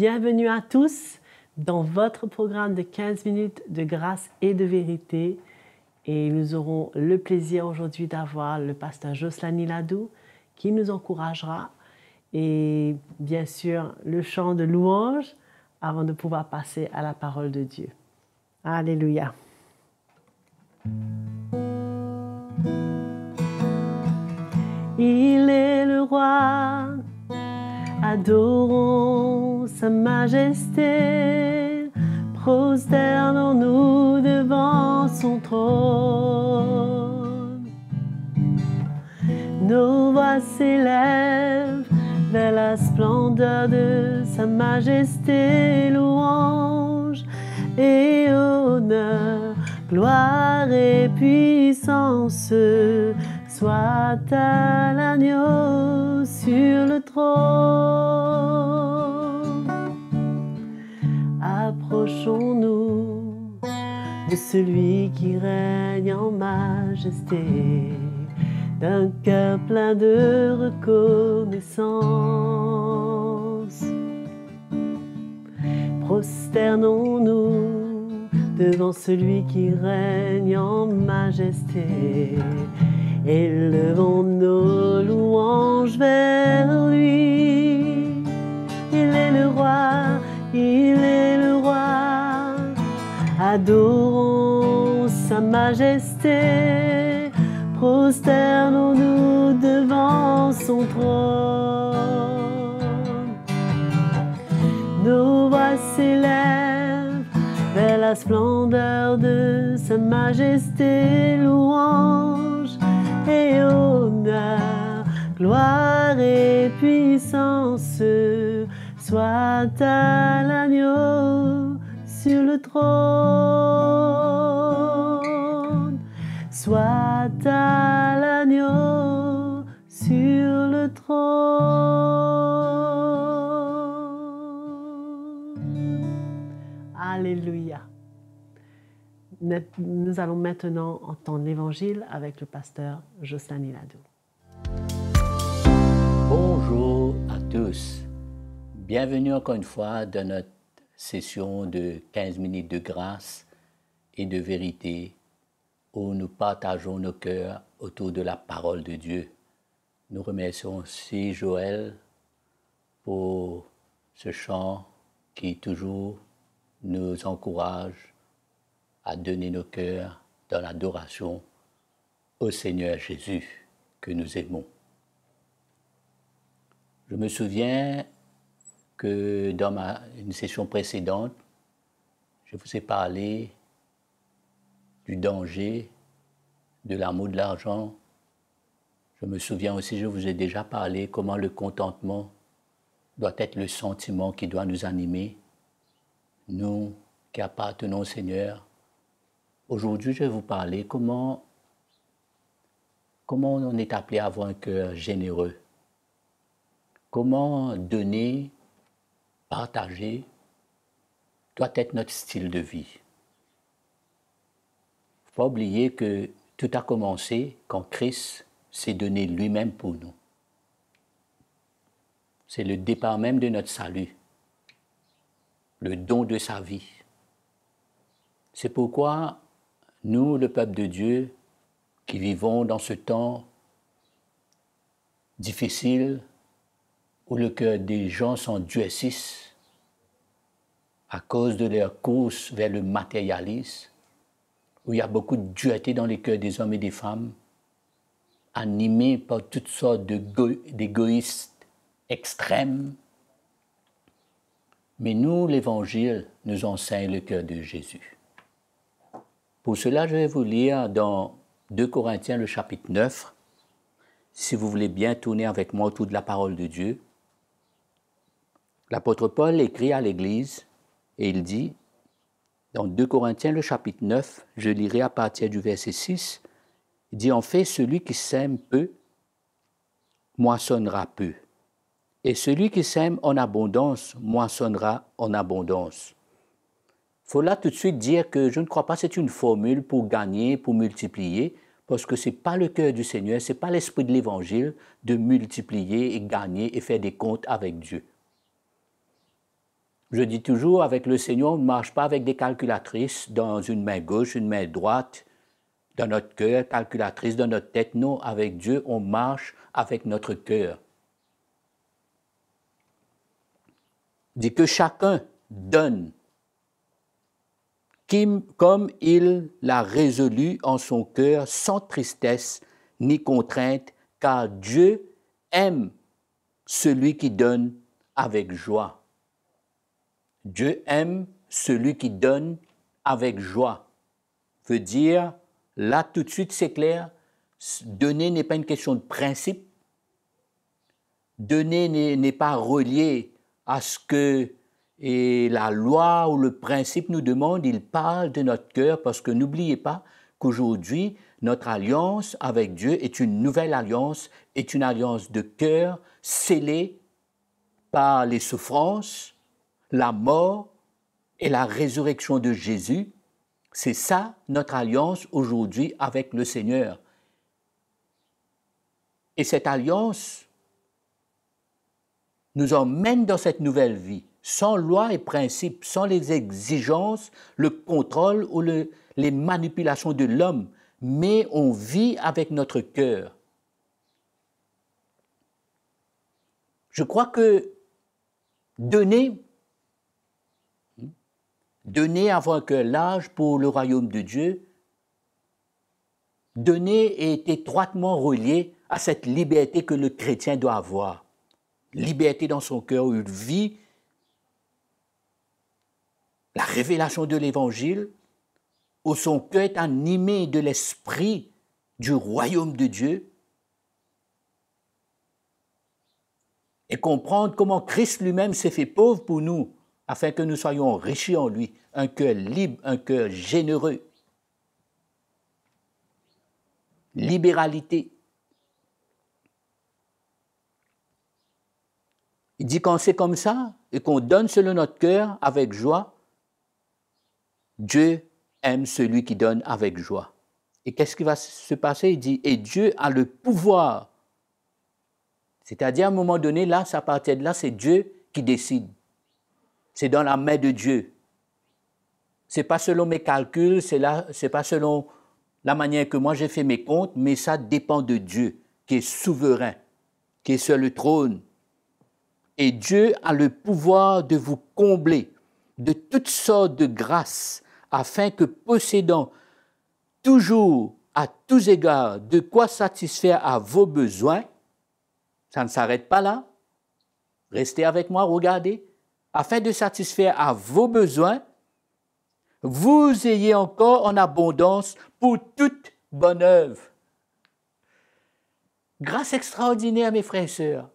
Bienvenue à tous dans votre programme de 15 minutes de grâce et de vérité. Et nous aurons le plaisir aujourd'hui d'avoir le pasteur Jocelyn Niladou qui nous encouragera et bien sûr le chant de louange avant de pouvoir passer à la parole de Dieu. Alléluia. Il est le roi, adorons sa majesté, prosternons-nous devant son trône. Nos voix s'élèvent vers la splendeur de sa majesté, louange et honneur, gloire et puissance soit à l'agneau sur le trône. Approchons-nous de celui qui règne en majesté, d'un cœur plein de reconnaissance. Prosternons-nous devant celui qui règne en majesté, élevons nos louanges vers lui. Il est le roi, il est le roi, adorons sa majesté, prosternons-nous devant son trône. Nos voix s'élèvent vers la splendeur de sa majesté, louange et honneur, gloire et puissance soit à l'agneau sur le trône, soit à l'agneau sur le trône. Alléluia. Nous allons maintenant entendre l'Évangile avec le pasteur Jocelyn Niladou. Bonjour à tous. Bienvenue encore une fois dans notre session de 15 minutes de grâce et de vérité où nous partageons nos cœurs autour de la parole de Dieu. Nous remercions aussi Joël pour ce chant qui toujours nous encourage à donner nos cœurs dans l'adoration au Seigneur Jésus que nous aimons. Je me souviens que dans une session précédente, je vous ai parlé du danger de l'amour de l'argent. Je me souviens aussi, je vous ai déjà parlé comment le contentement doit être le sentiment qui doit nous animer, nous qui appartenons au Seigneur. Aujourd'hui, je vais vous parler comment on est appelé à avoir un cœur généreux. Comment donner, partager, doit être notre style de vie. Il ne faut pas oublier que tout a commencé quand Christ s'est donné lui-même pour nous. C'est le départ même de notre salut, le don de sa vie. C'est pourquoi nous, le peuple de Dieu, qui vivons dans ce temps difficile, où le cœur des gens s'endurcissent à cause de leur course vers le matérialisme, où il y a beaucoup de dureté dans les cœurs des hommes et des femmes, animés par toutes sortes d'égoïstes extrêmes. Mais nous, l'Évangile, nous enseigne le cœur de Jésus. Pour cela, je vais vous lire dans 2 Corinthiens, le chapitre 9, si vous voulez bien tourner avec moi autour de la parole de Dieu. L'apôtre Paul écrit à l'Église et il dit, dans 2 Corinthiens, le chapitre 9, je lirai à partir du verset 6, il dit, en fait, celui qui sème peu, moissonnera peu. Et celui qui sème en abondance, moissonnera en abondance. Il faut là tout de suite dire que je ne crois pas que c'est une formule pour gagner, pour multiplier, parce que ce n'est pas le cœur du Seigneur, ce n'est pas l'esprit de l'Évangile de multiplier et gagner et faire des comptes avec Dieu. Je dis toujours, avec le Seigneur, on ne marche pas avec des calculatrices dans une main gauche, une main droite, dans notre cœur, calculatrice dans notre tête. Non, avec Dieu, on marche avec notre cœur. Il dit que chacun donne comme il l'a résolu en son cœur, sans tristesse ni contrainte, car Dieu aime celui qui donne avec joie. Dieu aime celui qui donne avec joie. Veut dire, là tout de suite c'est clair, donner n'est pas une question de principe. Donner n'est pas relié à ce que la loi ou le principe nous demande, il parle de notre cœur, parce que n'oubliez pas qu'aujourd'hui, notre alliance avec Dieu est une nouvelle alliance, est une alliance de cœur scellée par les souffrances, la mort et la résurrection de Jésus. C'est ça notre alliance aujourd'hui avec le Seigneur. Et cette alliance nous emmène dans cette nouvelle vie, sans loi et principe, sans les exigences, le contrôle ou les manipulations de l'homme, mais on vit avec notre cœur. Je crois que donner, avoir un cœur large pour le royaume de Dieu, donner est étroitement relié à cette liberté que le chrétien doit avoir. Liberté dans son cœur où il vit la révélation de l'Évangile, où son cœur est animé de l'esprit du royaume de Dieu, et comprendre comment Christ lui-même s'est fait pauvre pour nous, afin que nous soyons enrichis en lui, un cœur libre, un cœur généreux. Libéralité. Il dit quand c'est comme ça et qu'on donne selon notre cœur avec joie, Dieu aime celui qui donne avec joie. Et qu'est-ce qui va se passer? Il dit, et Dieu a le pouvoir. C'est-à-dire, à un moment donné, là, à partir de là, c'est Dieu qui décide. C'est dans la main de Dieu. Ce n'est pas selon mes calculs, c'est pas selon la manière que moi j'ai fait mes comptes, mais ça dépend de Dieu, qui est souverain, qui est sur le trône. Et Dieu a le pouvoir de vous combler de toutes sortes de grâces, afin que possédant toujours, à tous égards, de quoi satisfaire à vos besoins, ça ne s'arrête pas là. Restez avec moi, regardez. Afin de satisfaire à vos besoins, vous ayez encore en abondance pour toute bonne œuvre. Grâce extraordinaire, mes frères et sœurs.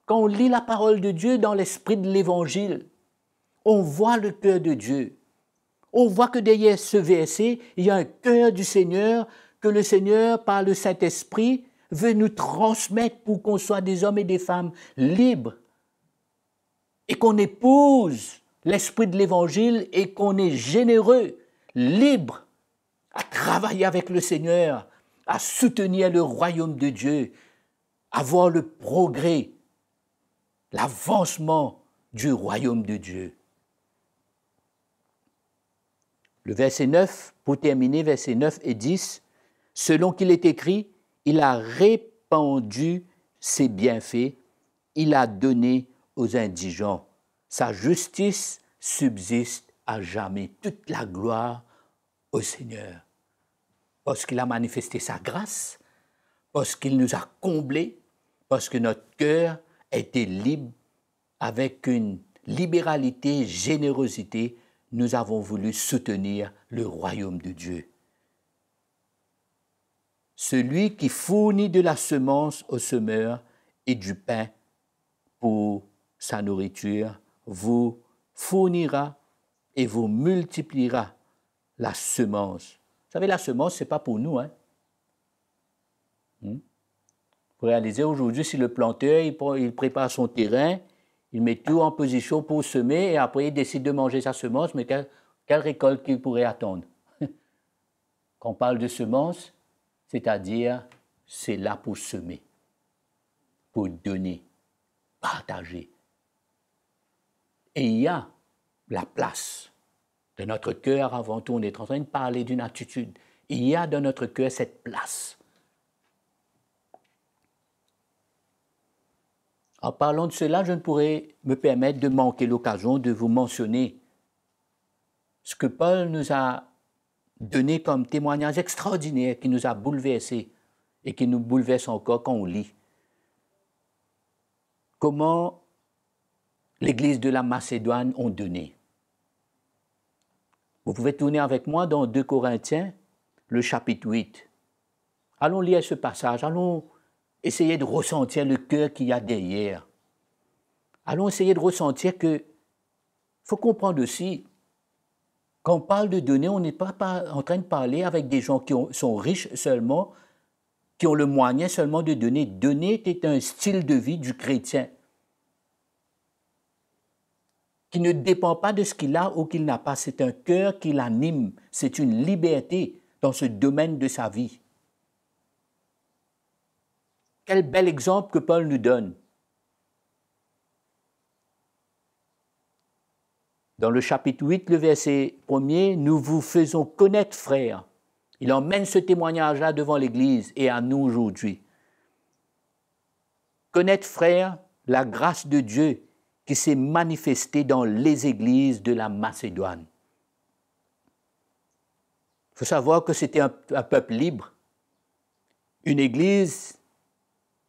Quand on lit la parole de Dieu dans l'esprit de l'Évangile, on voit le cœur de Dieu. On voit que derrière ce verset, il y a un cœur du Seigneur que le Seigneur, par le Saint-Esprit, veut nous transmettre pour qu'on soit des hommes et des femmes libres et qu'on épouse l'esprit de l'Évangile et qu'on est généreux, libre à travailler avec le Seigneur, à soutenir le royaume de Dieu, à voir le progrès, l'avancement du royaume de Dieu. Le verset 9, pour terminer, verset 9 et 10, selon qu'il est écrit, il a répandu ses bienfaits, il a donné aux indigents. Sa justice subsiste à jamais. Toute la gloire au Seigneur. Parce qu'il a manifesté sa grâce, parce qu'il nous a comblés, parce que notre cœur était libre, avec une libéralité, générosité, nous avons voulu soutenir le royaume de Dieu. Celui qui fournit de la semence au semeur et du pain pour sa nourriture vous fournira et vous multipliera la semence. Vous savez, la semence, ce n'est pas pour nous. Vous réalisez aujourd'hui, si le planteur il prépare son terrain, il met tout en position pour semer et après il décide de manger sa semence, mais quelle récolte qu'il pourrait attendre? Quand on parle de semence, c'est-à-dire c'est là pour semer, pour donner, partager. Et il y a la place de notre cœur avant tout. On est en train de parler d'une attitude. Il y a dans notre cœur cette place. En parlant de cela, je ne pourrais me permettre de manquer l'occasion de vous mentionner ce que Paul nous a donné comme témoignage extraordinaire qui nous a bouleversés et qui nous bouleverse encore quand on lit. Comment l'Église de la Macédoine ont donné. Vous pouvez tourner avec moi dans 2 Corinthiens, le chapitre 8. Allons lire ce passage, allons essayer de ressentir le cœur qu'il y a derrière. Allons essayer de ressentir que, faut comprendre aussi, quand on parle de donner, on n'est pas en train de parler avec des gens qui sont riches seulement, qui ont le moyen seulement de donner. Donner est un style de vie du chrétien qui ne dépend pas de ce qu'il a ou qu'il n'a pas. C'est un cœur qui l'anime. C'est une liberté dans ce domaine de sa vie. Quel bel exemple que Paul nous donne. Dans le chapitre 8, le verset 1er, « Nous vous faisons connaître, frères ». Il emmène ce témoignage-là devant l'Église et à nous aujourd'hui. Connaître, frères, la grâce de Dieu qui s'est manifestée dans les églises de la Macédoine. Il faut savoir que c'était un peuple libre, une église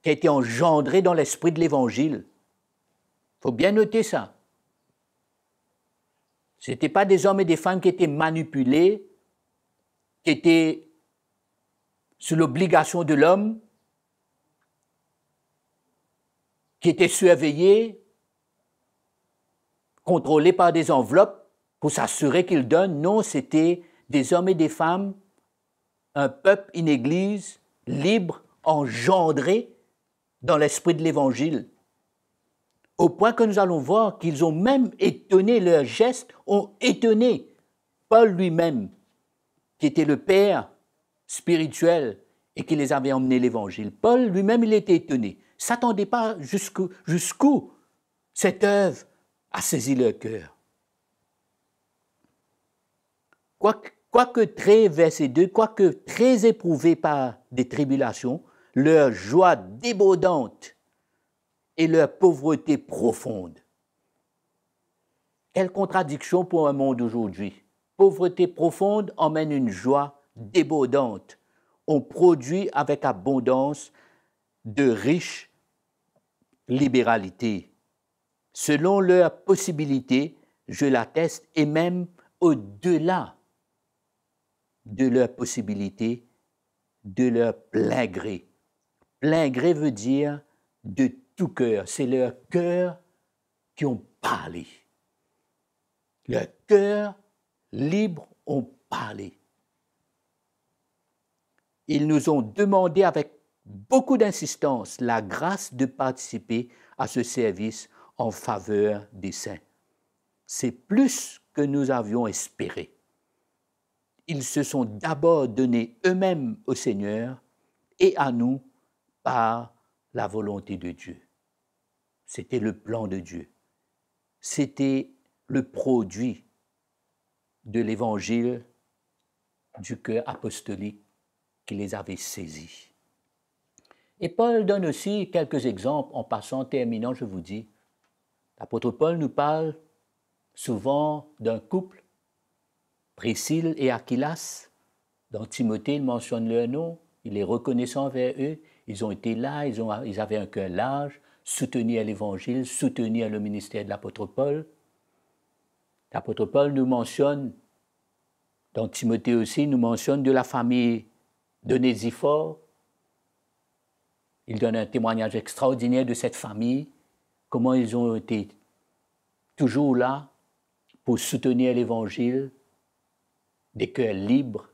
qui a été engendrée dans l'esprit de l'Évangile. Il faut bien noter ça. Ce n'étaient pas des hommes et des femmes qui étaient manipulés, qui étaient sous l'obligation de l'homme, qui étaient surveillés, contrôlés par des enveloppes pour s'assurer qu'ils donnent. Non, c'était des hommes et des femmes, un peuple, une église libre, engendré dans l'esprit de l'Évangile. Au point que nous allons voir qu'ils ont même étonné, leurs gestes ont étonné Paul lui-même, qui était le père spirituel et qui les avait emmenés l'Évangile. Paul lui-même, il était étonné. Il ne s'attendait pas jusqu'où cette œuvre a saisi leur cœur. Quoique très, verset 2, quoique très éprouvés par des tribulations, leur joie débordante et leur pauvreté profonde. Quelle contradiction pour un monde aujourd'hui. Pauvreté profonde emmène une joie débordante. On produit avec abondance de riches libéralités. Selon leurs possibilités, je l'atteste, et même au-delà de leurs possibilités, de leur plein gré. Plein gré veut dire de tout cœur. C'est leur cœur qui ont parlé. Leur cœur libre ont parlé. Ils nous ont demandé avec beaucoup d'insistance la grâce de participer à ce service en faveur des saints. C'est plus que nous avions espéré. Ils se sont d'abord donnés eux-mêmes au Seigneur et à nous par la volonté de Dieu. C'était le plan de Dieu. C'était le produit de l'évangile du cœur apostolique qui les avait saisis. Et Paul donne aussi quelques exemples, en passant, terminant, je vous dis. L'apôtre Paul nous parle souvent d'un couple, Priscille et Aquilas. Dans Timothée, il mentionne leur nom, il est reconnaissant envers eux. Ils ont été là, ils avaient un cœur large, soutenir l'Évangile, soutenir le ministère de l'apôtre Paul. L'apôtre Paul nous mentionne, dans Timothée aussi, nous mentionne de la famille d'Onésiphore. Il donne un témoignage extraordinaire de cette famille, comment ils ont été toujours là pour soutenir l'Évangile, des cœurs libres,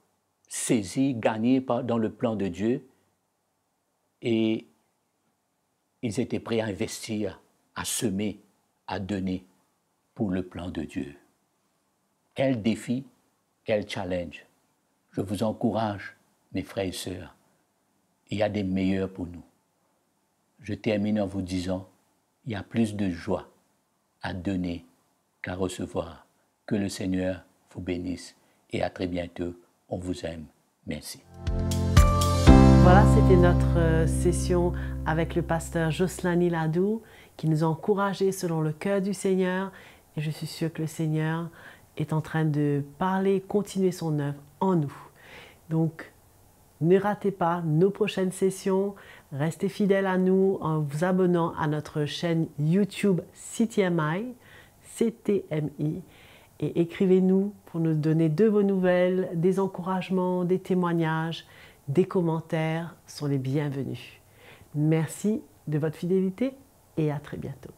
saisis, gagnés dans le plan de Dieu. Et ils étaient prêts à investir, à semer, à donner pour le plan de Dieu. Quel défi, quel challenge. Je vous encourage, mes frères et sœurs, il y a des meilleurs pour nous. Je termine en vous disant, il y a plus de joie à donner qu'à recevoir. Que le Seigneur vous bénisse et à très bientôt. On vous aime. Merci. Voilà, c'était notre session avec le pasteur Jocelyn Niladou qui nous a encouragés selon le cœur du Seigneur. Et je suis sûre que le Seigneur est en train de parler, continuer son œuvre en nous. Donc, ne ratez pas nos prochaines sessions. Restez fidèles à nous en vous abonnant à notre chaîne YouTube CTMI, CTMI. Et écrivez-nous pour nous donner de vos nouvelles, des encouragements, des témoignages, des commentaires sont les bienvenus. Merci de votre fidélité et à très bientôt.